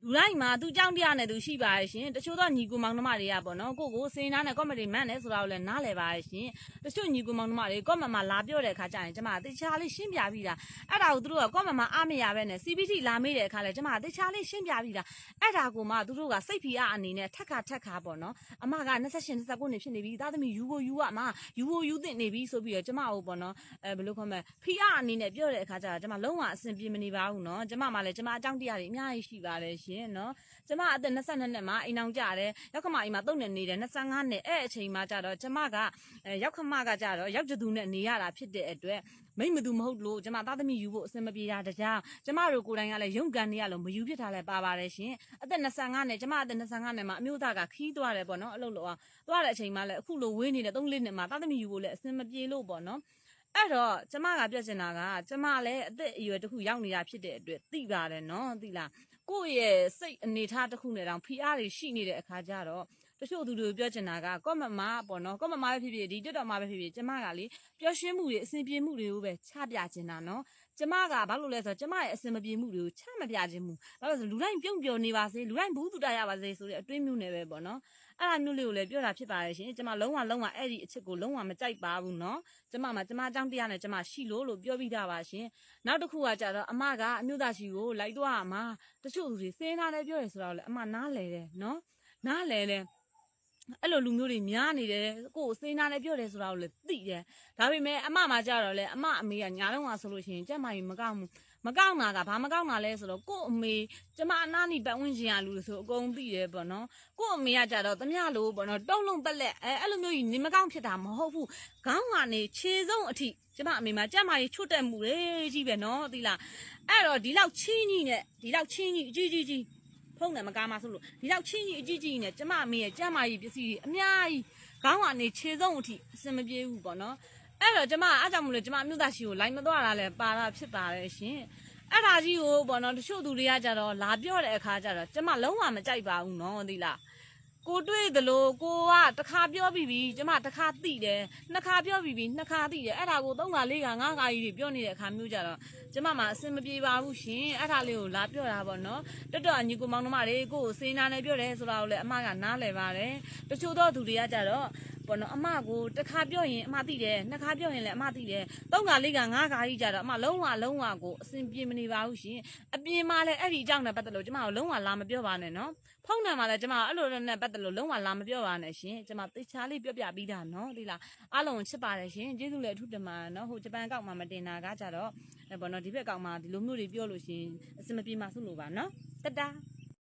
လူတိုင်းမှာသူကြောင်းတရားနဲ့သူရှိပါရဲ့ရှင်တချို့သောညီကူမောင်နှမတွေကပေါ့နော်ကိုစေနာနဲ့ကော့မတီမန့်နဲ့ဆိုတာကိုလည်းနားလည်ပါရဲ့ရှင်တချို့ညီကူမောင်နှမတွေကော့မမလာပြောတဲ့အခါကျရင်ကျမတေချာလေးရှင်းပြပြီးတာအဲ့ဒါကိုသူတို့ကကော့မမအားမရပဲနဲ့ CPT လာမေးတဲ့အခါလဲကျမတေချာလေးရှင်းပြပြီးတာအဲ့ဒါကိုမှသူတို့ကစိတ်ဖီအားအနေနဲ့ထက်ခါပေါ့နော်အမက28 29နှစ်ဖြစ်နေပြီသားသမီးယူကိုယူအမယူသင့်နေပြီဆိုပြီးတော့ကျမကိုပေါ့နော်ဘယ်လိုခေါ်မလဲဖီအားအနေနဲ့ပြောတဲ့အခါကျတော့ကျမလုံးဝအဆင်ပြေမနေပါဘူးနော်ကျမမှလည်းကျမအကြောင်းတရားတွေအများကြီးရှိပါတယ်ရှင်နော်ကျမအသက်22နှစ်မှာအိမ်အောင်ကြတယ်ရောက်ခမအိမ်မှာတုံနေတယ်25နှစ်အဲ့အချိန်မှာကြတော့ကျမကရောက်ခမကကြတော့ရောက်ကျသူနဲ့နေရတာဖြစ်တဲ့အတွက်မိမသူမဟုတ်လို့ကျမသားသမီးယူဖို့အဆင်မပြေတာတကြားကျမတို့ကိုယ်တိုင်ကလည်းရုံကန်နေရလို့မယူဖြစ်တာလည်းပါပါတယ်ရှင်အသက်25နဲ့ကျမအသက်25နဲ့မှာအမျိုးသားကခီးသွားတယ်ပေါ့နော်အလုပ်လောသွားတဲ့အချိန်မှာလည်းအခုလိုဝေးနေတဲ့3-4နှစ်မှာသားသမီးယူဖို့လည်းအဆင်မပြေလို့ပေါ့နော်အဲ့တော့ကျမကပြောချင်တာကကျမလည်းအသက်အရွယ်တစ်ခုရောက်နေတာဖြစ်တဲ့အတွက်သိပါတယ်နော်သိလားကိုယ့်ရဲ့စိတ်အနေထားတစ်ခုနဲ့တောင်ဖိအားတွေရှိနေတဲ့အခါကျတော့တချို့သူတွေပြောချင်တာကကော့မမပေါ့နော်ကော့မမပဲဖြစ်ဖြစ်ဒီတက်တော်မှာပဲဖြစ်ဖြစ်ကျမကလေပျော်ရွှင်မှုတွေအဆင်ပြေမှုတွေကိုပဲချပြချင်တာနော်ကျမကဘာလို့လဲဆိုတော့ကျမရဲ့အဆင်မပြေမှုတွေကိုချမပြခြင်းဘူးဘာလို့လဲဆိုလူတိုင်းပြုံးပျော်နေပါစေလူတိုင်းဘူးတူတရပါစေဆိုတဲ့အတွင်းမျိုးနဲ့ပဲပေါ့နော်အဲ့ဒါမျိုးလေးကိုလည်းပြောတာဖြစ်ပါတယ်ရှင်ကျမလုံးဝအဲ့ဒီအချက်ကိုလုံးဝမကြိုက်ပါဘူးနော်ကျမအကြောင်းတရားနဲ့ကျမရှိလို့ပြောပြီးသားပါရှင်နောက်တစ်ခုကကြတော့အမကအမျိုးသားရှိကိုလိုက်သွားမှာတချို့သူတွေစင်းသားလည်းပြောရဆိုတော့လေအမနားလဲတယ်နော်နားလဲတယ်အဲ့လိုလူမျိုးတွေများနေတယ်ကိုယ်စေနာနဲ့ပြောတယ်ဆိုတာကိုလည်းသိတယ်ဒါပေမဲ့အမမှာကြတော့လေအမအမေကညာလုံးကဆိုလို့ရှိရင်ကြက်မကြီးမကောင်းဘူးမကောင်းတာကဘာမကောင်းတာလဲဆိုတော့ကို့အမေကျမအနားနီပတ်ဝန်းကျင်ကလူဆိုအကုန်သိတယ်ပေါ့နော်ကို့အမေကကြတော့တမလို့ပေါ့နော်တုံးလုံးပက်လက်အဲ့လိုမျိုးကြီးနေမကောင်းဖြစ်တာမဟုတ်ဘူးခေါင်းကနေခြေဆုံးအထိကျမအမေမှာကြက်မကြီးချွတ်တက်မှုလေကြီးပဲနော်သိလားအဲ့တော့ဒီလောက်ချင်းကြီးနဲ့ဒီလောက်ချင်းကြီးအကြီးဖုန်းနဲ့မကားမဆိုလို့ဒီလောက်ချင်းကြီးအကြီးနဲ့ကျမအမေရဲ့ကျမကြီးပစ္စည်းတွေအများကြီးခေါင်းကနေခြေဆုံးအထိအစင်မပြေဘူးပေါ့နော်အဲ့တော့ကျမအားကြောင့်မလို့ကျမအမျိုးသားရှိကိုလိုက်မသွားတာလဲပါတာဖြစ်ပါတယ်ရှင်အဲ့ဒါကြီးကိုပေါ့နော်တချို့သူတွေကကြတော့လာပြောတဲ့အခါကျတော့ကျမလုံးဝမကြိုက်ပါဘူးနော်သိလားကိုတွေ့သလိုကိုကတစ်ခါပြောပြီးပြီကျမတစ်ခါသိတယ်နှစ်ခါပြောပြီးပြီနှစ်ခါသိတယ်အဲ့ဒါကို3ခါ4ခါ5ခါကြီးတွေပြောနေတဲ့အခါမျိုးကြတော့ကျမမှာအဆင်မပြေပါဘူးရှင်အဲ့ဒါလေးကိုလာပြောတာပေါ့နော်တော်ညီကိုမောင်နှမတွေကိုစေနာနဲ့ပြောတယ်ဆိုတာကိုလည်းအမကနားလည်ပါတယ်တချို့သောသူတွေကကြတော့ပေါ့နော်အမကိုတစ်ခါပြောရင်အမသိတယ်နှစ်ခါပြောရင်လည်းအမသိတယ်3ခါ4ခါ5ခါကြီးကြတော့အမလုံးဝကိုအဆင်ပြေမနေပါဘူးရှင်အပြင်မှာလည်းအဲ့ဒီအကြောင်းနဲ့ပတ်သက်လို့ကျမကိုလုံးဝလာမပြောပါနဲ့နော်ဖုန်းနံပါတ်လည်းကျမအဲ့လိုနဲ့ပတ်သက်လို့လုံးဝလာမပြောပါနဲ့ရှင်ကျမသေချာလေးပြောပြပြီးတာနော်ဒီလားအားလုံးချစ်ပါတယ်ရှင်ကျေးဇူးလည်းအထူးတင်ပါနော်ဟိုဂျပန်ကောက်မှာမတင်တာကကြတော့ပေါ့နော်ဒီဘက်ကောက်မှာဒီလိုမျိုးတွေပြောလို့ရှင်အဆင်မပြေမှဆုလို့ပါနော်တတာ